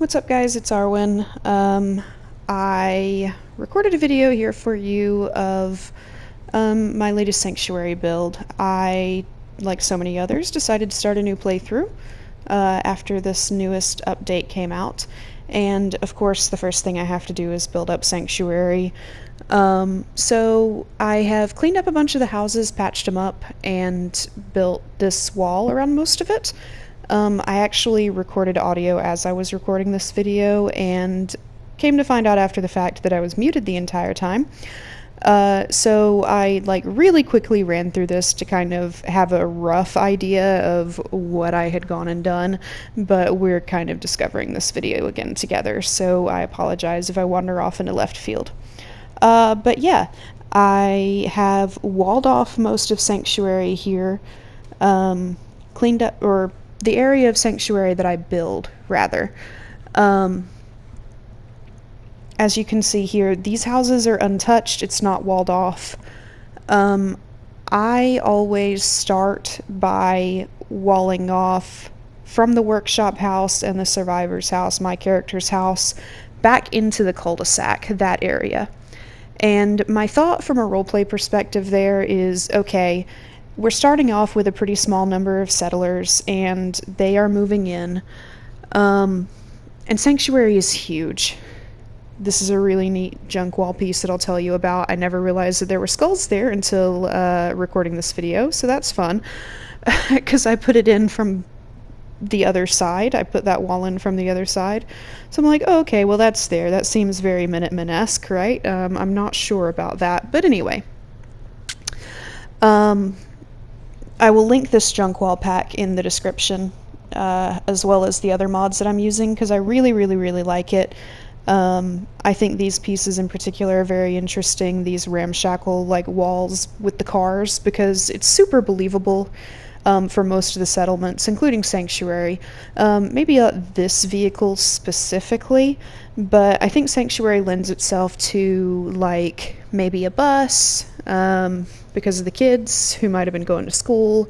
What's up guys, it's Arwen. I recorded a video here for you of my latest Sanctuary build. I, like so many others, decided to start a new playthrough after this newest update came out. And of course the first thing I have to do is build up Sanctuary. So I have cleaned up a bunch of the houses, patched them up, and built this wall around most of it. I actually recorded audio as I was recording this video and came to find out after the fact that I was muted the entire time. So I really quickly ran through this to kind of have a rough idea of what I had gone and done, but we're kind of discovering this video again together, so I apologize if I wander off into left field. But yeah, I have walled off most of Sanctuary here, cleaned up, or the area of Sanctuary that I build, rather. As you can see here, these houses are untouched, it's not walled off. I always start by walling off from the workshop house and the survivor's house, my character's house, back into the cul-de-sac, that area. And my thought from a roleplay perspective there is, okay, we're starting off with a pretty small number of settlers, and they are moving in. And Sanctuary is huge. This is a really neat junk wall piece that I'll tell you about. I never realized that there were skulls there until recording this video, so that's fun. Because I put it in from the other side. I put that wall in from the other side. So I'm like, oh, okay, well that's there. That seems very Minutemen-esque, right? I'm not sure about that, but anyway. I will link this junk wall pack in the description, as well as the other mods that I'm using, because I really like it. I think these pieces in particular are very interesting, these ramshackle walls with the cars, because it's super believable for most of the settlements, including Sanctuary. Maybe this vehicle specifically, but I think Sanctuary lends itself to maybe a bus, because of the kids who might have been going to school,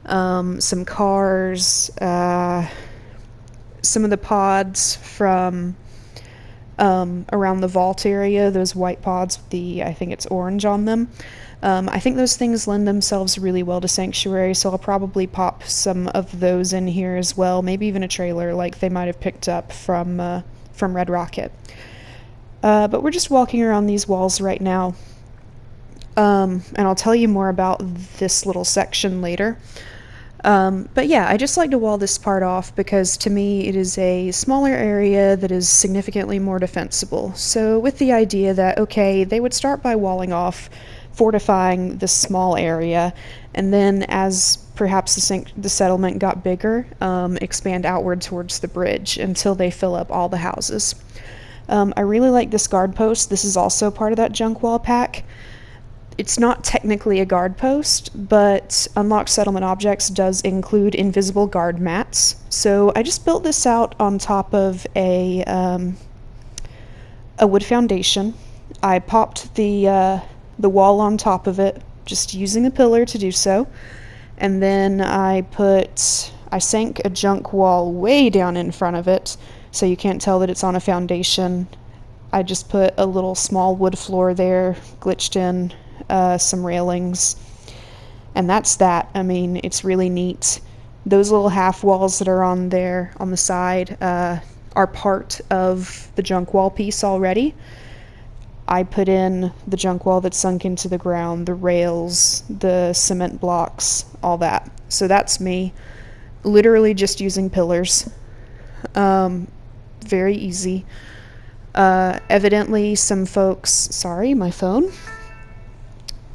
some cars, some of the pods from around the vault area, those white pods with I think it's orange on them. I think those things lend themselves really well to Sanctuary, so I'll probably pop some of those in here as well, maybe even a trailer like they might have picked up from Red Rocket. But we're just walking around these walls right now. And I'll tell you more about this little section later. But yeah, I just like to wall this part off because to me it is a smaller area that is significantly more defensible. So with the idea that, okay, they would start by walling off, fortifying this small area, and then as perhaps the settlement got bigger, expand outward towards the bridge until they fill up all the houses. I really like this guard post. This is also part of that junk wall pack. It's not technically a guard post, but Unlocked Settlement Objects does include invisible guard mats. So I just built this out on top of a wood foundation. I popped the wall on top of it, just using a pillar to do so. And then I sank a junk wall way down in front of it, so you can't tell that it's on a foundation. I just put a little small wood floor there, glitched in some railings, and that's that. I mean, it's really neat. Those little half walls that are on there on the side are part of the junk wall piece already. I put in the junk wall that's sunk into the ground, the rails, the cement blocks, all that. So that's me, literally just using pillars. Very easy. Evidently some folks, sorry, my phone.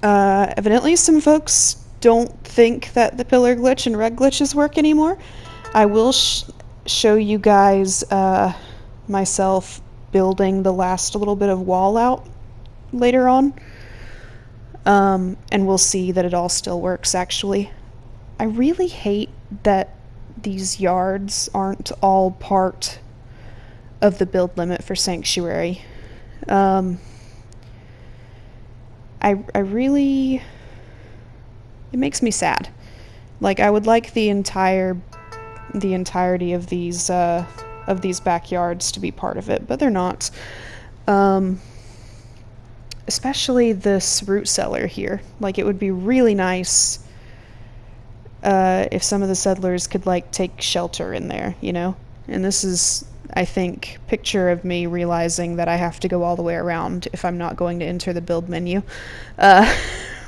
Evidently some folks don't think that the pillar glitch and red glitches work anymore. I will show you guys myself building the last little bit of wall out later on, and we'll see that it all still works actually. I really hate that these yards aren't all part of the build limit for Sanctuary. I really, it makes me sad. I would like the entirety of these of these backyards to be part of it, but they're not. Especially this root cellar here. Like, it would be really nice if some of the settlers could, like, take shelter in there, you know? And this is, I think, picture of me realizing that I have to go all the way around if I'm not going to enter the build menu.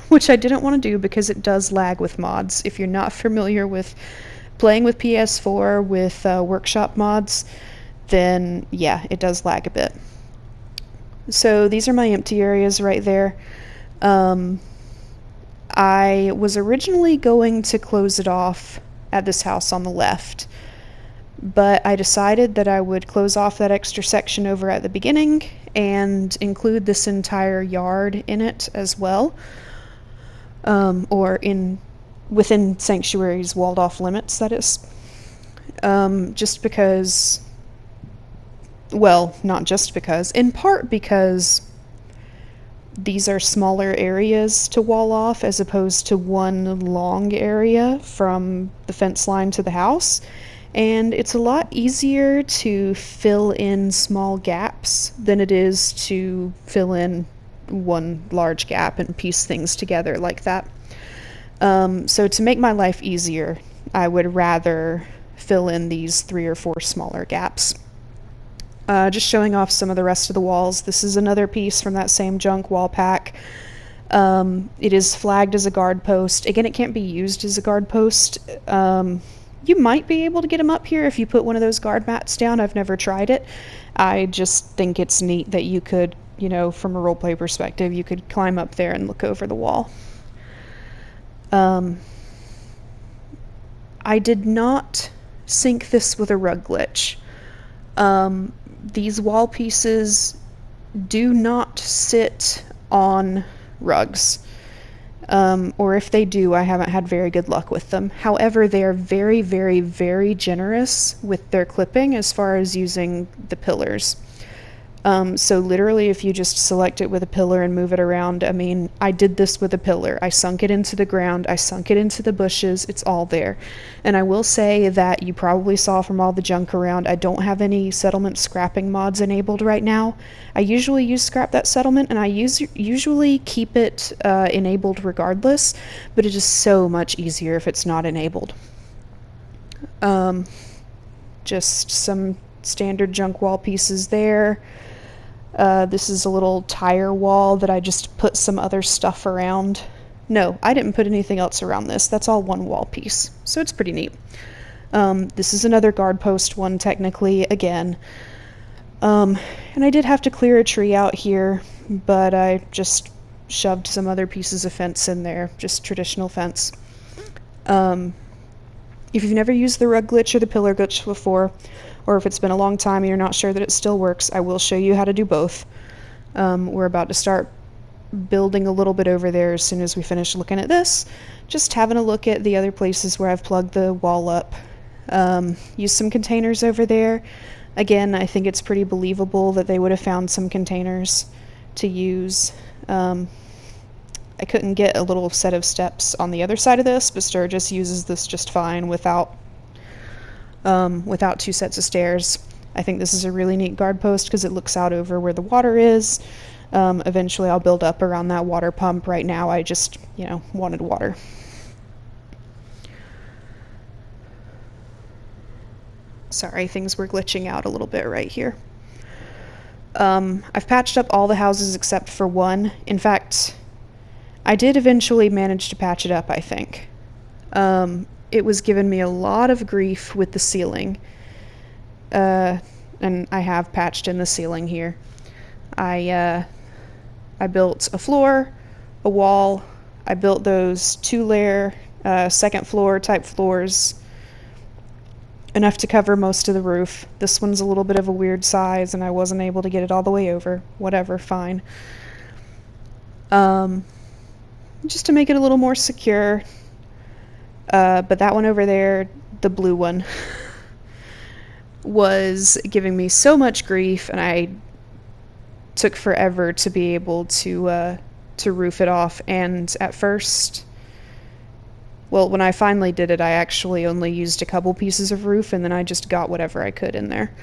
Which I didn't want to do because it does lag with mods. If you're not familiar with playing with PS4 with workshop mods, then yeah, it does lag a bit. So these are my empty areas right there. I was originally going to close it off at this house on the left, but I decided that I would close off that extra section over at the beginning and include this entire yard in it as well, or within Sanctuary's walled off limits, that is. Just because, well, not just because, in part because these are smaller areas to wall off as opposed to one long area from the fence line to the house, and it's a lot easier to fill in small gaps than it is to fill in one large gap and piece things together like that. So to make my life easier, I would rather fill in these 3 or 4 smaller gaps. Just showing off some of the rest of the walls. This is another piece from that same junk wall pack. It is flagged as a guard post. Again, it can't be used as a guard post. You might be able to get them up here if you put one of those guard mats down. I've never tried it. I just think it's neat that you could, you know, from a roleplay perspective, you could climb up there and look over the wall. I did not sync this with a rug glitch. These wall pieces do not sit on rugs. Or if they do, I haven't had very good luck with them. However, they are very, very, very generous with their clipping as far as using the pillars. So literally, if you just select it with a pillar and move it around, I mean, I did this with a pillar. I sunk it into the ground, I sunk it into the bushes, it's all there. And I will say that you probably saw from all the junk around, I don't have any settlement scrapping mods enabled right now. I usually use Scrap That Settlement, and I usually keep it enabled regardless, but it is so much easier if it's not enabled. Just some standard junk wall pieces there. This is a little tire wall that I just put some other stuff around. No, I didn't put anything else around this. That's all one wall piece. So it's pretty neat. This is another guard post one, technically, again. And I did have to clear a tree out here, but I just shoved some other pieces of fence in there. Just traditional fence. If you've never used the rug glitch or the pillar glitch before, or if it's been a long time and you're not sure that it still works, I will show you how to do both. We're about to start building a little bit over there as soon as we finish looking at this. Just having a look at the other places where I've plugged the wall up. Use some containers over there. Again, I think it's pretty believable that they would have found some containers to use. I couldn't get a little set of steps on the other side of this, but Sturgis uses this just fine without 2 sets of stairs. I think this is a really neat guard post because it looks out over where the water is. Eventually I'll build up around that water pump. Right now I just, you know, wanted water. Sorry, things were glitching out a little bit right here. I've patched up all the houses except for one. In fact, I did eventually manage to patch it up, I think. It was giving me a lot of grief with the ceiling. And I have patched in the ceiling here. I built a floor, a wall. I built those 2-layer, second floor type floors, enough to cover most of the roof. This one's a little bit of a weird size, and I wasn't able to get it all the way over. Whatever, fine. Just to make it a little more secure. But that one over there, the blue one, was giving me so much grief, and I took forever to be able to roof it off. And at first, well, when I finally did it, I actually only used a couple pieces of roof, and then I just got whatever I could in there.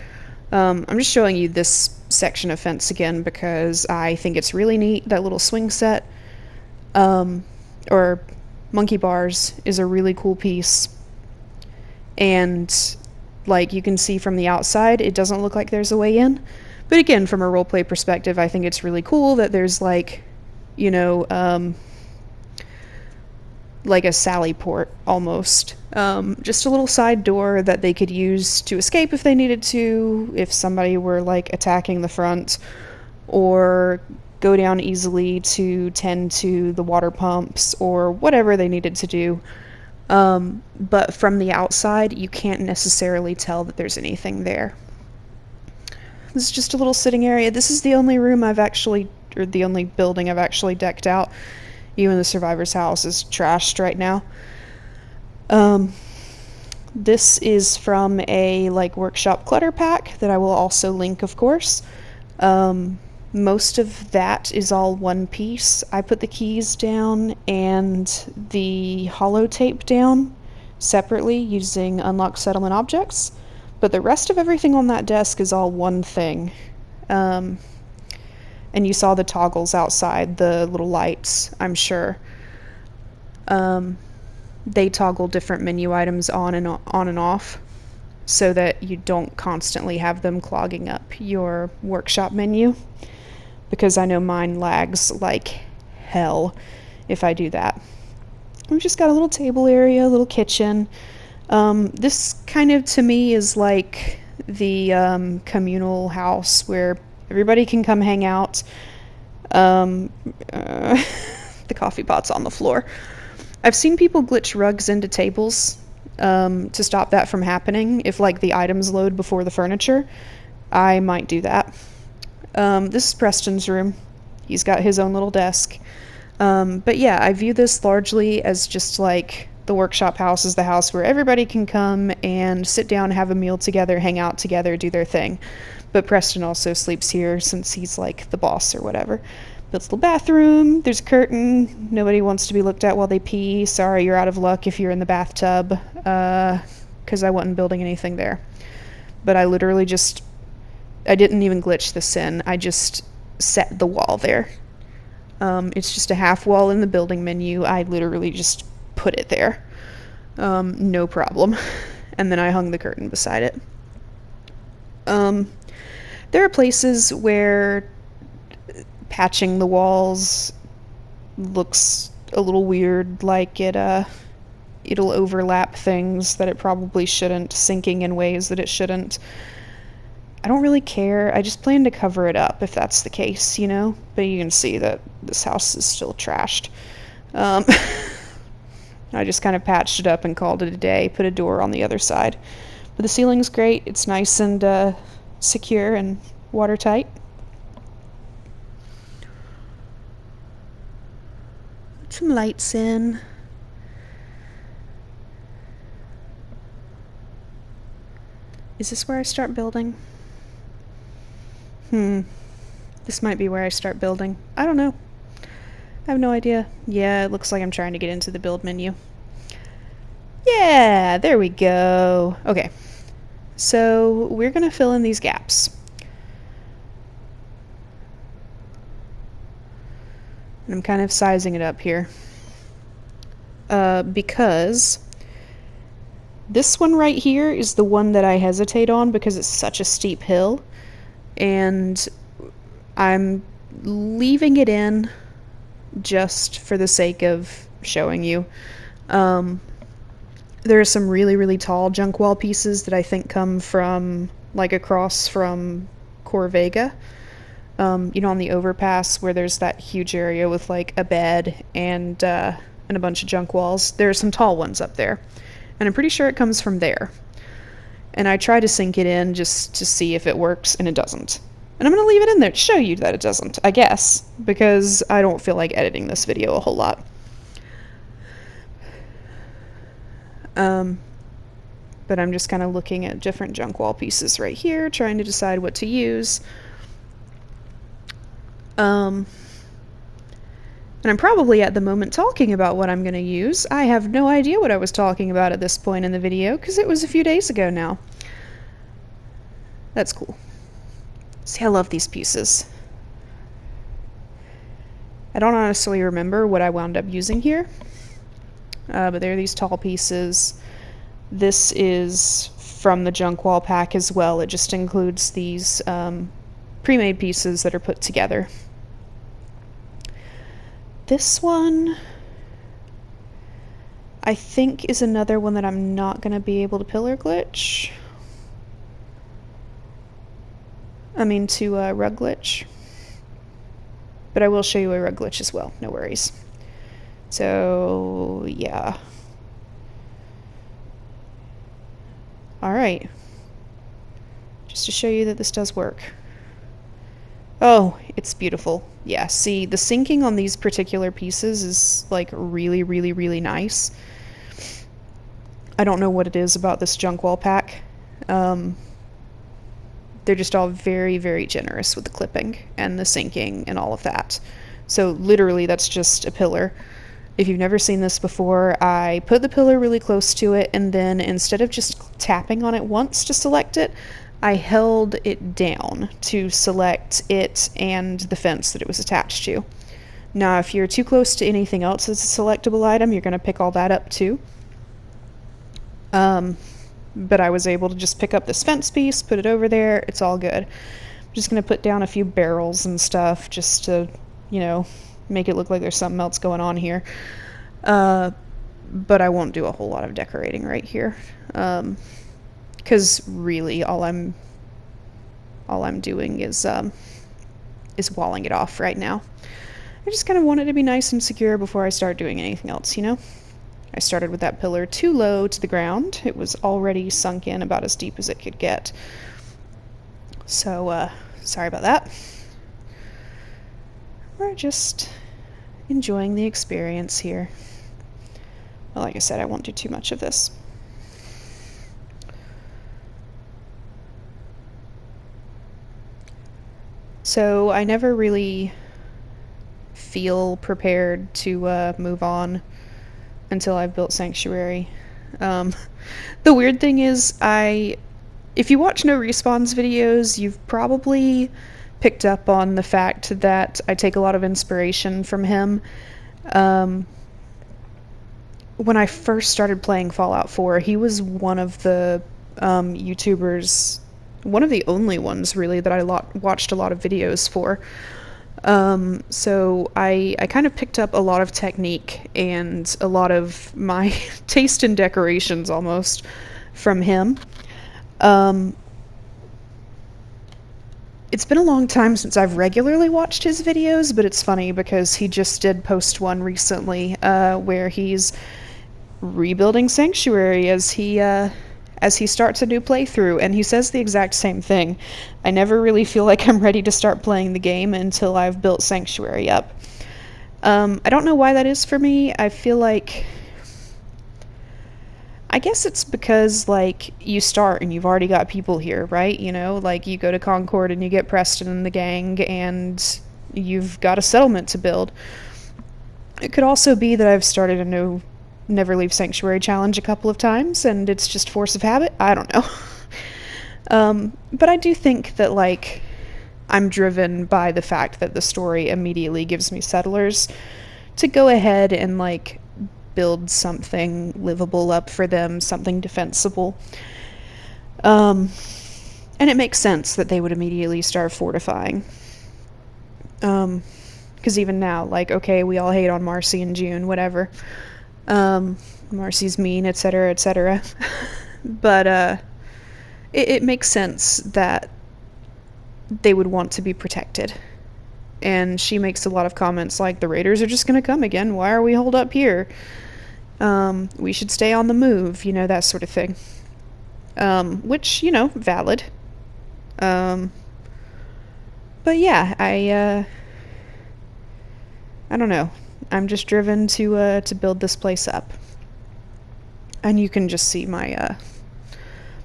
I'm just showing you this section of fence again because I think it's really neat. That little swing set, or monkey bars, is a really cool piece. And like you can see from the outside, it doesn't look like there's a way in. But again, from a roleplay perspective, I think it's really cool that there's like, you know, like a sally port almost. Just a little side door that they could use to escape if they needed to, if somebody were like attacking the front, or go down easily to tend to the water pumps or whatever they needed to do. But from the outside, you can't necessarily tell that there's anything there. This is just a little sitting area. This is the only room I've actually, or the only building I've actually decked out. Even the survivor's house is trashed right now. This is from a like workshop clutter pack that I will also link, of course. Most of that is all one piece. I put the keys down and the holotape down separately using unlock settlement objects, but the rest of everything on that desk is all one thing. And you saw the toggles outside, the little lights, I'm sure. They toggle different menu items on and off so that you don't constantly have them clogging up your workshop menu, because I know mine lags like hell if I do that. We've just got a little table area, a little kitchen. This kind of, to me, is like the communal house where everybody can come hang out. The coffee pot's on the floor. I've seen people glitch rugs into tables to stop that from happening. If like the items load before the furniture, I might do that. This is Preston's room. He's got his own little desk. But yeah, I view this largely as just like the workshop house is the house where everybody can come and sit down, have a meal together, hang out together, do their thing. But Preston also sleeps here since he's like the boss or whatever. Built a little bathroom, there's a curtain, nobody wants to be looked at while they pee. Sorry, you're out of luck if you're in the bathtub, because I wasn't building anything there. But I literally just, I didn't even glitch this in, I just set the wall there. It's just a half wall in the building menu, I literally just put it there. No problem. And then I hung the curtain beside it. There are places where patching the walls looks a little weird, like it'll overlap things that it probably shouldn't, sinking in ways that it shouldn't. I don't really care, I just plan to cover it up if that's the case, you know? But you can see that this house is still trashed. I just kind of patched it up and called it a day, put a door on the other side. But the ceiling's great, it's nice and secure and watertight. Put some lights in. Is this where I start building? This might be where I start building. I don't know. I have no idea. Yeah, it looks like I'm trying to get into the build menu. Yeah, there we go. Okay. So we're going to fill in these gaps. And I'm kind of sizing it up here. Because this one right here is the one that I hesitate on because it's such a steep hill. And I'm leaving it in just for the sake of showing you. There are some really, really tall junk wall pieces that I think come from, like, across from Corvega. You know, on the overpass where there's that huge area with, like, a bed and a bunch of junk walls. There are some tall ones up there. And I'm pretty sure it comes from there. And I try to sink it in just to see if it works, and it doesn't. And I'm going to leave it in there to show you that it doesn't, I guess, because I don't feel like editing this video a whole lot. But I'm just kind of looking at different junk wall pieces right here, trying to decide what to use. And I'm probably at the moment talking about what I'm going to use. I have no idea what I was talking about at this point in the video, because it was a few days ago now. That's cool. See, I love these pieces. I don't honestly remember what I wound up using here, but there are these tall pieces. This is from the junk wall pack as well. It just includes these pre-made pieces that are put together. This one, I think, is another one that I'm not going to be able to pillar glitch. To rug glitch. But I will show you a rug glitch as well, no worries. So, yeah. Alright. Just to show you that this does work. Oh, it's beautiful. Yeah, see, the syncing on these particular pieces is, like, really, really, really nice. I don't know what it is about this junk wall pack. They're just all very, very generous with the clipping and the syncing and all of that. So literally that's just a pillar. If you've never seen this before, I put the pillar really close to it, and then instead of just tapping on it once to select it, I held it down to select it and the fence that it was attached to. Now, if you're too close to anything else as a selectable item, you're going to pick all that up too. But I was able to just pick up this fence piece, put it over there, it's all good. I'm just going to put down a few barrels and stuff just to, you know, make it look like there's something else going on here. But I won't do a whole lot of decorating right here. Because really all I'm doing is walling it off right now. I just kind of want it to be nice and secure before I start doing anything else, you know? I started with that pillar too low to the ground. It was already sunk in about as deep as it could get. So, sorry about that. We're just enjoying the experience here. Well, like I said, I won't do too much of this. So, I never really feel prepared to move on until I've built Sanctuary. The weird thing is, if you watch No Respawn's videos, you've probably picked up on the fact that I take a lot of inspiration from him. When I first started playing Fallout 4, he was one of the YouTubers, one of the only ones really that I watched a lot of videos for. So I kind of picked up a lot of technique and a lot of my taste in decorations almost from him. It's been a long time since I've regularly watched his videos, but it's funny because he just did post one recently where he's rebuilding Sanctuary as he starts a new playthrough, and he says the exact same thing. I never really feel like I'm ready to start playing the game until I've built Sanctuary up. I don't know why that is for me. I feel like... I guess it's because, like, you start and you've already got people here, right? You know, like, you go to Concord and you get Preston and the gang, and you've got a settlement to build. It could also be that I've started a Never Leave Sanctuary challenge a couple of times, and it's just force of habit. I don't know. But I do think that, like, I'm driven by the fact that the story immediately gives me settlers to go ahead and, like, build something livable up for them, something defensible. And it makes sense that they would immediately start fortifying. Because even now, like, okay, we all hate on Marcy in June, whatever. Marcy's mean, etc., etc. But, it makes sense that they would want to be protected. And she makes a lot of comments like, the raiders are just gonna come again, why are we holed up here? We should stay on the move, you know, that sort of thing. Which, you know, valid. But yeah, I don't know. I'm just driven to build this place up. And you can just see my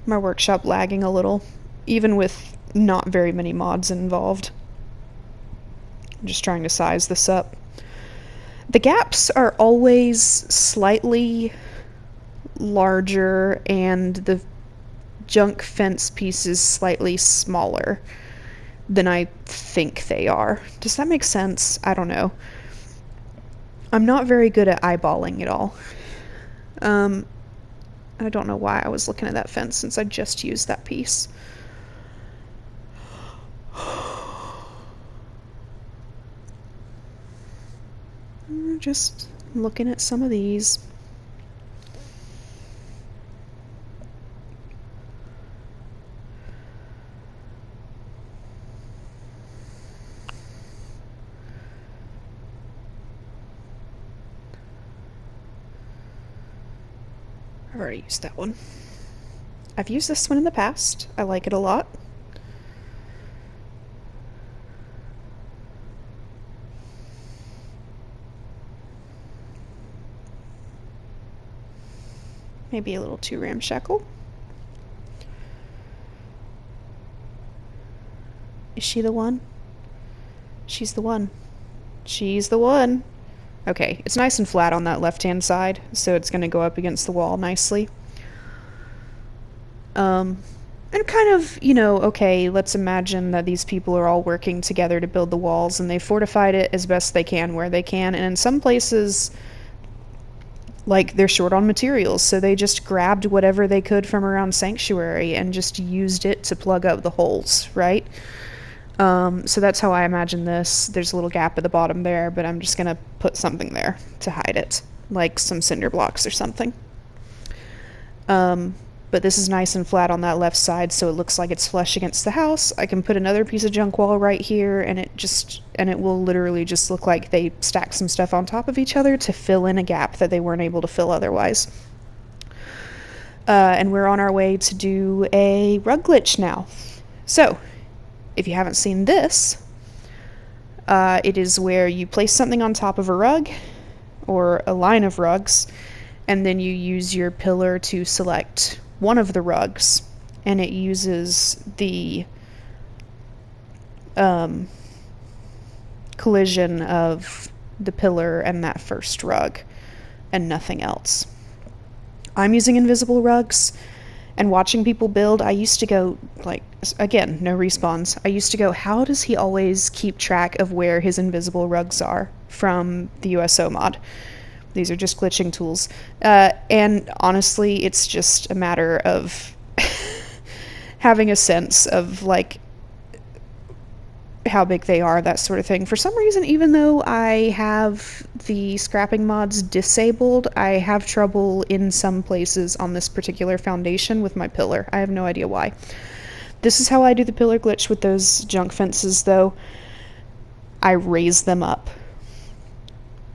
my workshop lagging a little, even with not very many mods involved. I'm just trying to size this up. The gaps are always slightly larger and the junk fence pieces slightly smaller than I think they are. Does that make sense? I don't know. I'm not very good at eyeballing at all. I don't know why I was looking at that fence since I just used that piece. Just looking at some of these. I've already used that one. I've used this one in the past. I like it a lot. Maybe a little too ramshackle. Is she the one? She's the one. She's the one. Okay, it's nice and flat on that left-hand side, so it's going to go up against the wall nicely. And kind of, you know, okay, let's imagine that these people are all working together to build the walls, and they fortified it as best they can where they can, and in some places, like, they're short on materials, so they just grabbed whatever they could from around Sanctuary and just used it to plug up the holes, right? So that's how I imagine this. There's a little gap at the bottom there, but I'm just gonna put something there to hide it, like some cinder blocks or something. But this is nice and flat on that left side, so it looks like it's flush against the house. I can put another piece of junk wall right here, and it will literally just look like they stacked some stuff on top of each other to fill in a gap that they weren't able to fill otherwise. And we're on our way to do a rug glitch now. So, if you haven't seen this, it is where you place something on top of a rug, or a line of rugs, and then you use your pillar to select one of the rugs, and it uses the collision of the pillar and that first rug, and nothing else. I'm using invisible rugs, and watching people build, I used to go, like, again, no respawns. I used to go, how does he always keep track of where his invisible rugs are from the USO mod? These are just glitching tools. And honestly, it's just a matter of having a sense of, like, how big they are, that sort of thing. For some reason, even though I have the scrapping mods disabled, I have trouble in some places on this particular foundation with my pillar. I have no idea why. This is how I do the pillar glitch with those junk fences, though. I raise them up.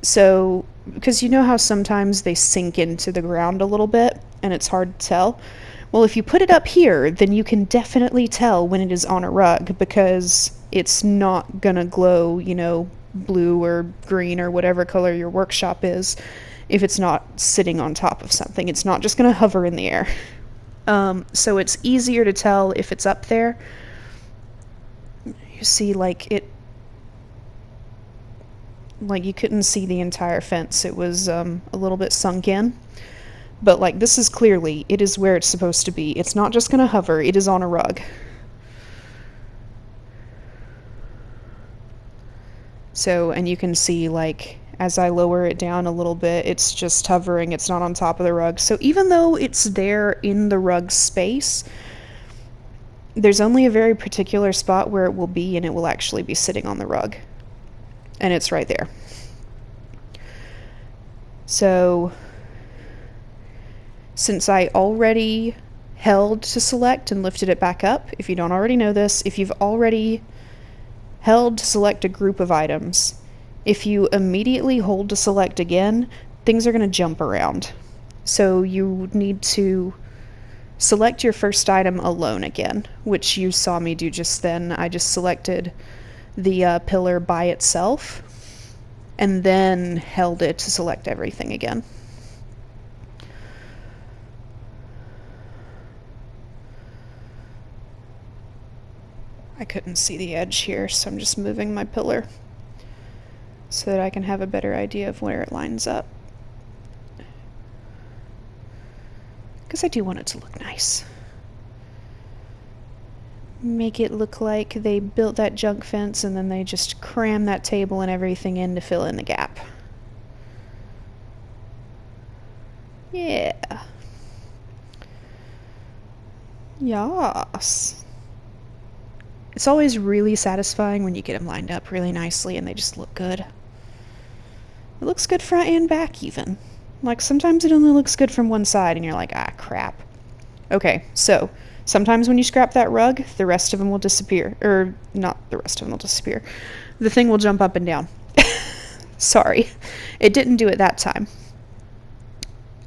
So, because you know how sometimes they sink into the ground a little bit, and it's hard to tell? Well, if you put it up here, then you can definitely tell when it is on a rug, because it's not gonna glow, you know, blue or green or whatever color your workshop is, if it's not sitting on top of something. It's not just gonna hover in the air. So it's easier to tell if it's up there. You see, like, you couldn't see the entire fence. It was a little bit sunk in. But, like, this is clearly, it is where it's supposed to be. It's not just gonna hover, it is on a rug. So, and you can see, like, as I lower it down a little bit, it's just hovering, it's not on top of the rug. So even though it's there in the rug space, there's only a very particular spot where it will be, and it will actually be sitting on the rug. And it's right there. So, since I already held to select and lifted it back up, if you don't already know this, if you've already held to select a group of items, if you immediately hold to select again, things are going to jump around. So you need to select your first item alone again, which you saw me do just then. I just selected the pillar by itself and then held it to select everything again. I couldn't see the edge here, so I'm just moving my pillar. so that I can have a better idea of where it lines up. Because I do want it to look nice. Make it look like they built that junk fence and then they just cram that table and everything in to fill in the gap. Yeah. Yas. It's always really satisfying when you get them lined up really nicely and they just look good. It looks good front and back even. Like, sometimes it only looks good from one side and you're like, ah, crap. Okay, so sometimes when you scrap that rug, the rest of them will disappear. Or, not the rest of them will disappear. The thing will jump up and down. Sorry. It didn't do it that time.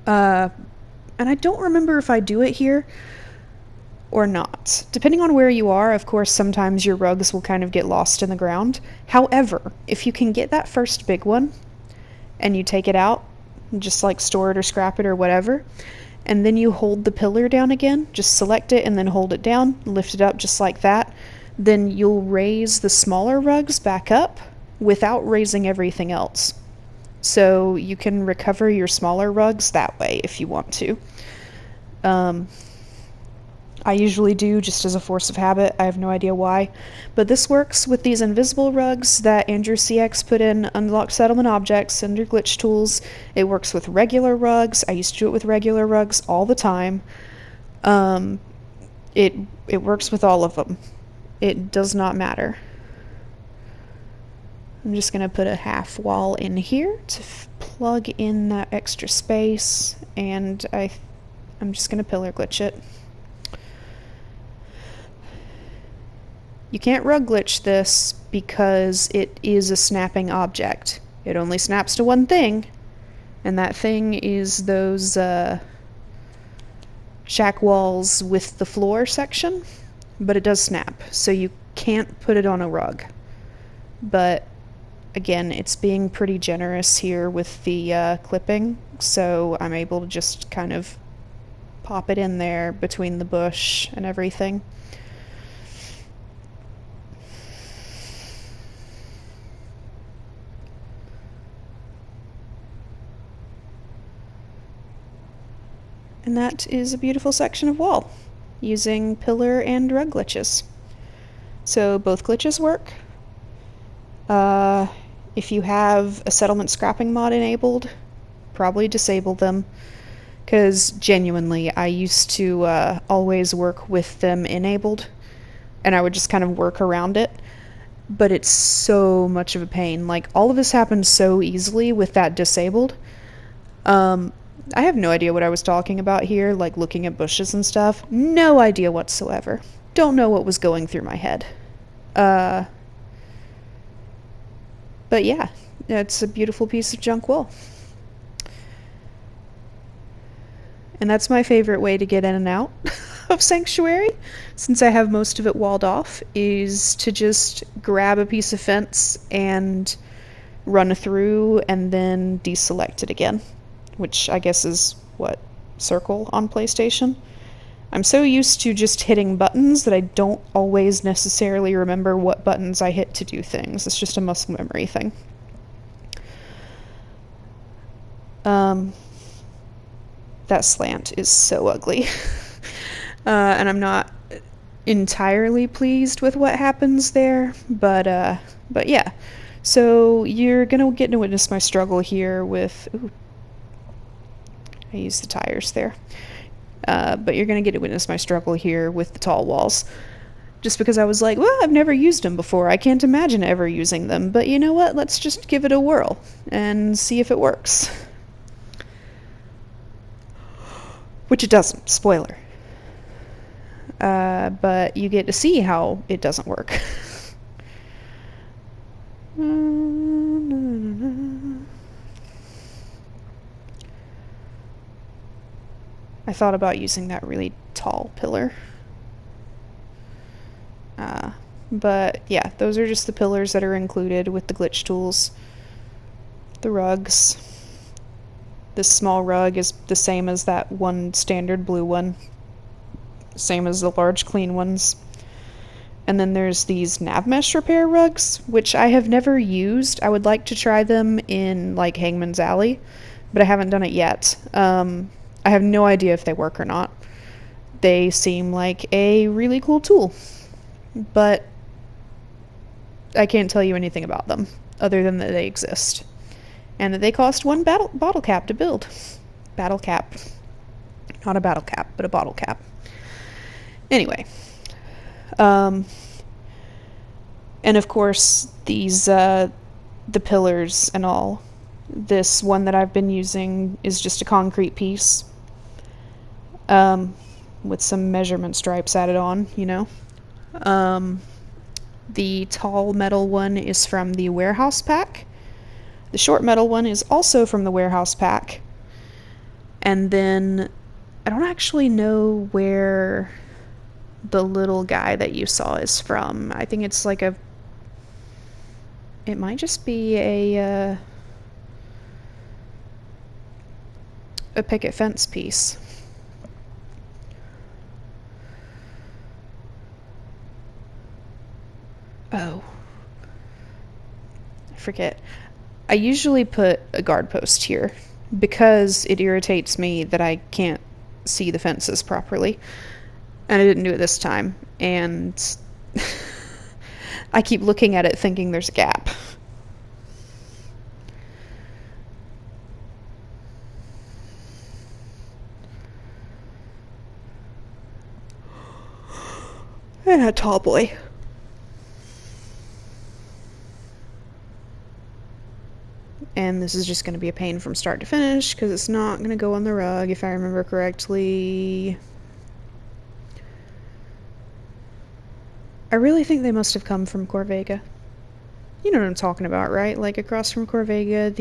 And I don't remember if I do it here or not. Depending on where you are, of course, sometimes your rugs will kind of get lost in the ground. However, if you can get that first big one and you take it out, just like store it or scrap it or whatever, and then you hold the pillar down again, just select it and then hold it down, lift it up just like that, then you'll raise the smaller rugs back up without raising everything else. So you can recover your smaller rugs that way if you want to. I usually do just as a force of habit. I have no idea why. But this works with these invisible rugs that ANDREWCX put in unlocked settlement objects under glitch tools. It works with regular rugs. I used to do it with regular rugs all the time. It works with all of them. It does not matter. I'm just going to put a half wall in here to plug in that extra space, and I'm just going to pillar glitch it. You can't rug glitch this because it is a snapping object. It only snaps to one thing, and that thing is those shack walls with the floor section, but it does snap, so you can't put it on a rug. But again, it's being pretty generous here with the clipping, so I'm able to just kind of pop it in there between the bush and everything. And that is a beautiful section of wall, using pillar and rug glitches. So both glitches work. If you have a settlement scrapping mod enabled, probably disable them, because genuinely I used to always work with them enabled, and I would just kind of work around it, but it's so much of a pain. Like, all of this happens so easily with that disabled. I have no idea what I was talking about here, like looking at bushes and stuff. No idea whatsoever. Don't know what was going through my head. But yeah, it's a beautiful piece of junk wool. And that's my favorite way to get in and out of Sanctuary, since I have most of it walled off, is to just grab a piece of fence and run through and then deselect it again. Which I guess is, what, circle on PlayStation? I'm so used to just hitting buttons that I don't always necessarily remember what buttons I hit to do things. It's just a muscle memory thing. That slant is so ugly. And I'm not entirely pleased with what happens there, but yeah. So you're gonna get to witness my struggle here with... Ooh, I used the tires there. But you're going to get to witness my struggle here with the tall walls. Just because I was like, well, I've never used them before. I can't imagine ever using them. But you know what? Let's just give it a whirl and see if it works. Which it doesn't. Spoiler. But you get to see how it doesn't work. I thought about using that really tall pillar. But yeah, those are just the pillars that are included with the glitch tools. The rugs. This small rug is the same as that one standard blue one. Same as the large clean ones. And then there's these nav mesh repair rugs, which I have never used. I would like to try them in like Hangman's Alley, but I haven't done it yet. I have no idea if they work or not. They seem like a really cool tool, but I can't tell you anything about them other than that they exist and that they cost one bottle cap to build. Battle cap. Not a battle cap, but a bottle cap. Anyway. And of course, these, the pillars and all. This one that I've been using is just a concrete piece. With some measurement stripes added on, you know. The tall metal one is from the warehouse pack. The short metal one is also from the warehouse pack. And then, I don't actually know where the little guy that you saw is from. I think it's like a... It might just be a picket fence piece. Oh. I forget. I usually put a guard post here because it irritates me that I can't see the fences properly. And I didn't do it this time. And I keep looking at it thinking there's a gap. And a tall boy. And this is just going to be a pain from start to finish because it's not going to go on the rug if I remember correctly. I really think they must have come from Corvega. You know what I'm talking about, right? Like across from Corvega,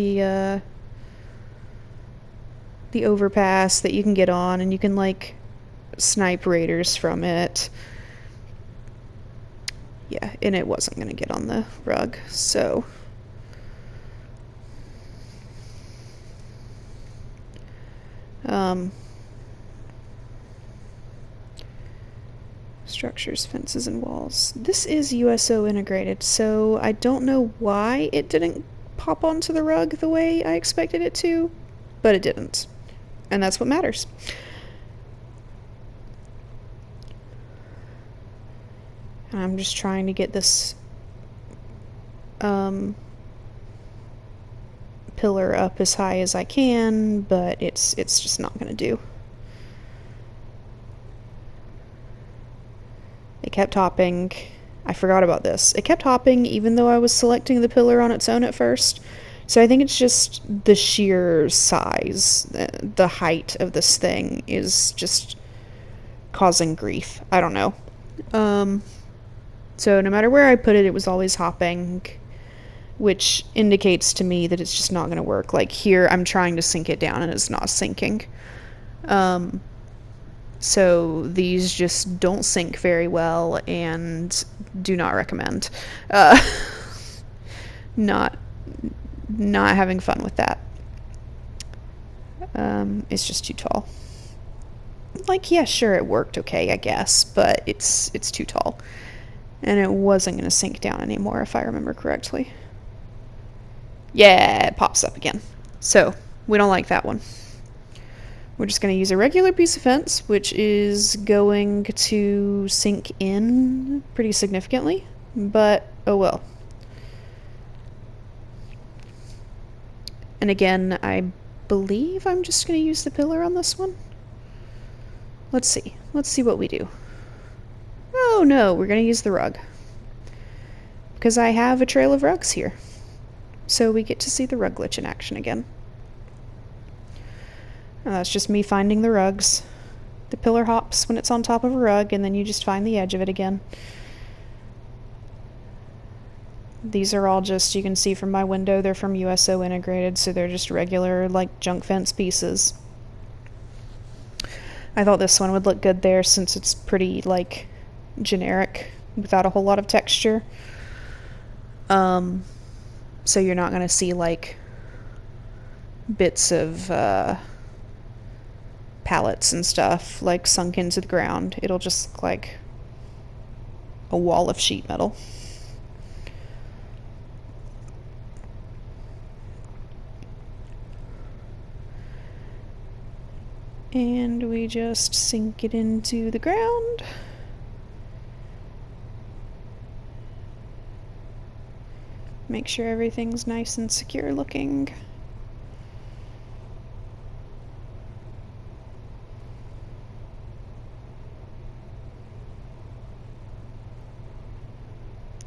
the overpass that you can get on and you can like snipe raiders from it. Yeah, and it wasn't going to get on the rug, so... Structures, fences, and walls. This is USO integrated, so I don't know why it didn't pop onto the rug the way I expected it to, but it didn't. And that's what matters. And I'm just trying to get this pillar up as high as I can, but it's just not gonna do. It kept hopping. I forgot about this. It kept hopping even though I was selecting the pillar on its own at first. So I think it's just the sheer size, the height of this thing is just causing grief. I don't know. So no matter where I put it, it was always hopping, which indicates to me that it's just not going to work. Like here, I'm trying to sink it down and it's not sinking. So these just don't sync very well and do not recommend. Not having fun with that. It's just too tall. Like, yeah, sure, it worked okay, I guess, but it's too tall. And it wasn't going to sink down anymore, if I remember correctly. Yeah, it pops up again. So, we don't like that one. We're just going to use a regular piece of fence, which is going to sink in pretty significantly, but oh well. And again, I believe I'm just going to use the pillar on this one. Let's see. Let's see what we do. Oh no, we're going to use the rug. Because I have a trail of rugs here. So we get to see the rug glitch in action again. And that's just me finding the rugs. The pillar hops when it's on top of a rug, and then you just find the edge of it again. These are all just, you can see from my window, they're from USO integrated, so they're just regular, like, junk fence pieces. I thought this one would look good there since it's pretty, like, generic, without a whole lot of texture. So you're not gonna see, like, bits of, pallets and stuff, like, sunk into the ground. It'll just look like a wall of sheet metal. And we just sink it into the ground. Make sure everything's nice and secure looking.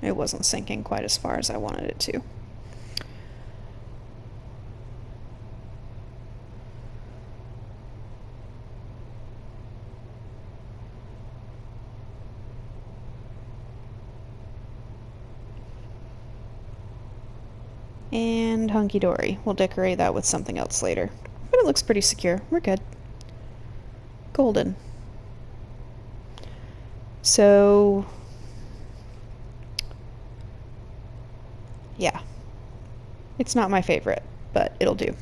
It wasn't sinking quite as far as I wanted it to. And hunky-dory. We'll decorate that with something else later. But it looks pretty secure. We're good. Golden. So... yeah. It's not my favorite, but it'll do.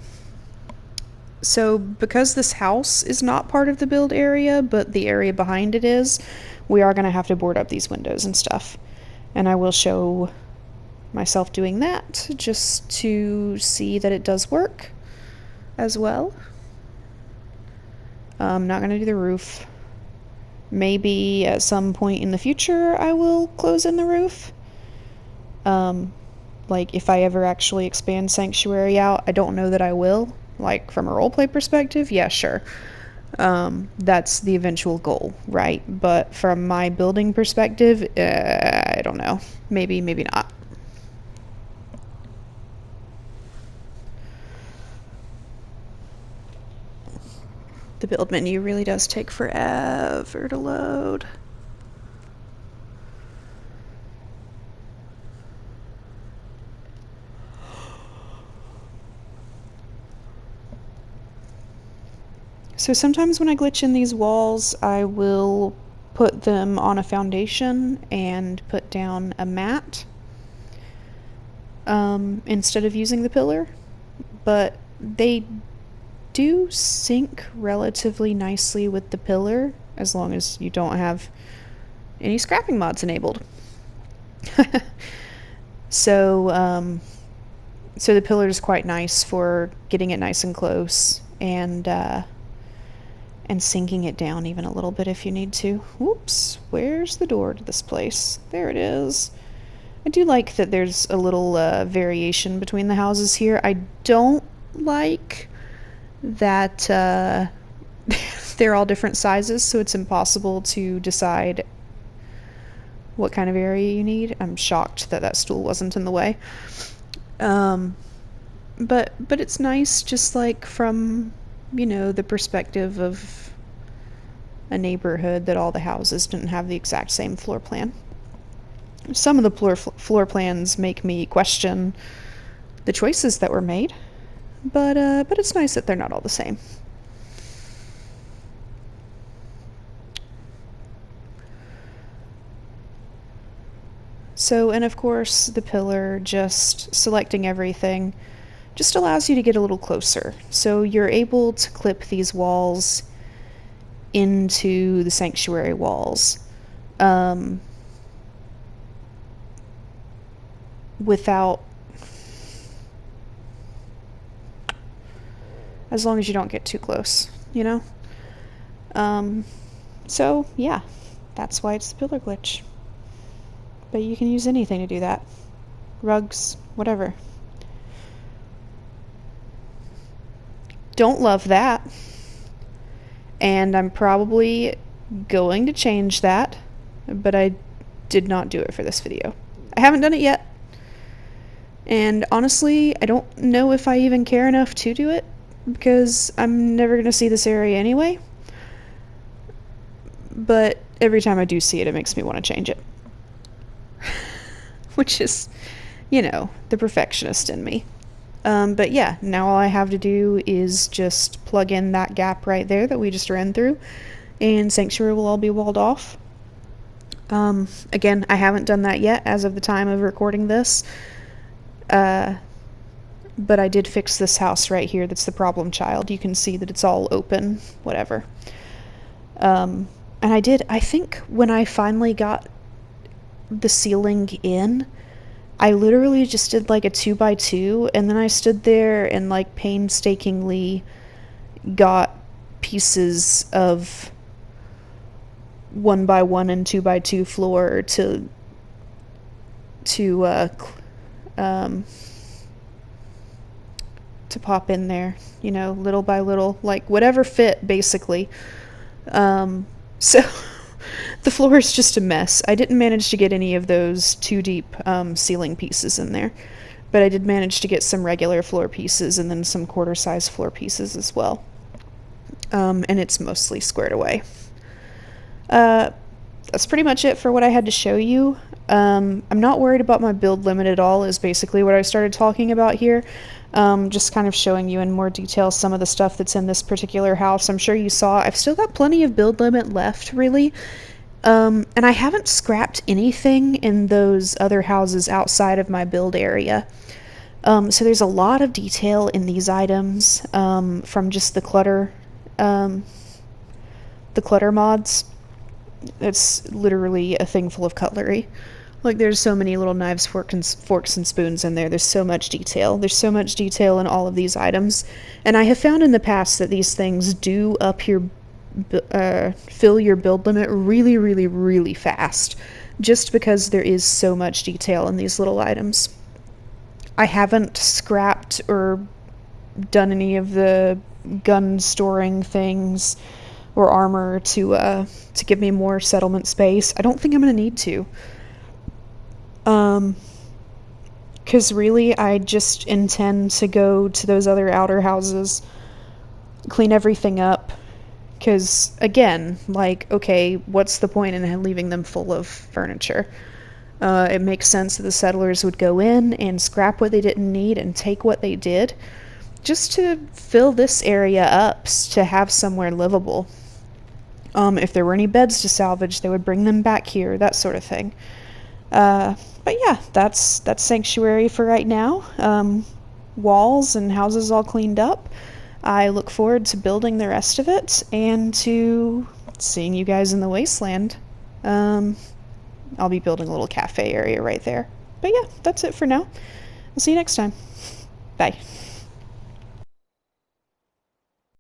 So, because this house is not part of the build area, but the area behind it is, we are going to have to board up these windows and stuff. And I will show myself doing that, just to see that it does work as well. I'm not going to do the roof. Maybe at some point in the future I will close in the roof. Like, if I ever actually expand Sanctuary out, I don't know that I will. Like, from a roleplay perspective, yeah, sure. That's the eventual goal, right? But from my building perspective, I don't know. Maybe, maybe not. The build menu really does take forever to load. So sometimes when I glitch in these walls, I will put them on a foundation and put down a mat instead of using the pillar, but they do sync relatively nicely with the pillar as long as you don't have any scrapping mods enabled. So the pillar is quite nice for getting it nice and close and sinking it down even a little bit if you need to. Whoops, where's the door to this place? There it is. I do like that there's a little variation between the houses here. I don't like that they're all different sizes, so it's impossible to decide what kind of area you need. I'm shocked that that stool wasn't in the way. But it's nice, just like from, you know, the perspective of a neighborhood, that all the houses didn't have the exact same floor plan. Some of the floor plans make me question the choices that were made, but it's nice that they're not all the same. So, and of course, the pillar, just selecting everything, just allows you to get a little closer. So you're able to clip these walls into the sanctuary walls without, as long as you don't get too close, you know? So yeah, that's why it's the pillar glitch. But you can use anything to do that. Rugs, whatever. Don't love that. And I'm probably going to change that, but I did not do it for this video. I haven't done it yet. And honestly, I don't know if I even care enough to do it, because I'm never going to see this area anyway. But every time I do see it, it makes me want to change it. Which is, you know, the perfectionist in me. But yeah, now all I have to do is just plug in that gap right there that we just ran through, and Sanctuary will all be walled off. Again, I haven't done that yet as of the time of recording this. But I did fix this house right here that's the problem child. You can see that it's all open, whatever. And I think when I finally got the ceiling in, I literally just did like a 2x2, and then I stood there and like painstakingly got pieces of 1x1 and 2x2 floor um, to pop in there, you know, little by little, like whatever fit, basically. So the floor is just a mess. I didn't manage to get any of those too deep ceiling pieces in there, but I did manage to get some regular floor pieces and then some quarter-size floor pieces as well. And it's mostly squared away. That's pretty much it for what I had to show you. I'm not worried about my build limit at all, is basically what I started talking about here. Just kind of showing you in more detail some of the stuff that's in this particular house. I'm sure you saw I've still got plenty of build limit left, really. And I haven't scrapped anything in those other houses outside of my build area. So there's a lot of detail in these items from just the clutter mods. It's literally a thing full of cutlery. Like, there's so many little knives, forks, and spoons in there. There's so much detail. There's so much detail in all of these items. And I have found in the past that these things do fill your build limit really, really, really fast, just because there is so much detail in these little items. I haven't scrapped or done any of the gun storing things or armor to give me more settlement space. I don't think I'm gonna need to. Because really, I just intend to go to those other outer houses, clean everything up, because, again, like, okay, what's the point in leaving them full of furniture? It makes sense that the settlers would go in and scrap what they didn't need and take what they did, just to fill this area up, to have somewhere livable. If there were any beds to salvage, they would bring them back here, that sort of thing. But yeah, that's Sanctuary for right now. Walls and houses all cleaned up. I look forward to building the rest of it and to seeing you guys in the wasteland. I'll be building a little cafe area right there. But yeah, that's it for now. I'll see you next time. Bye.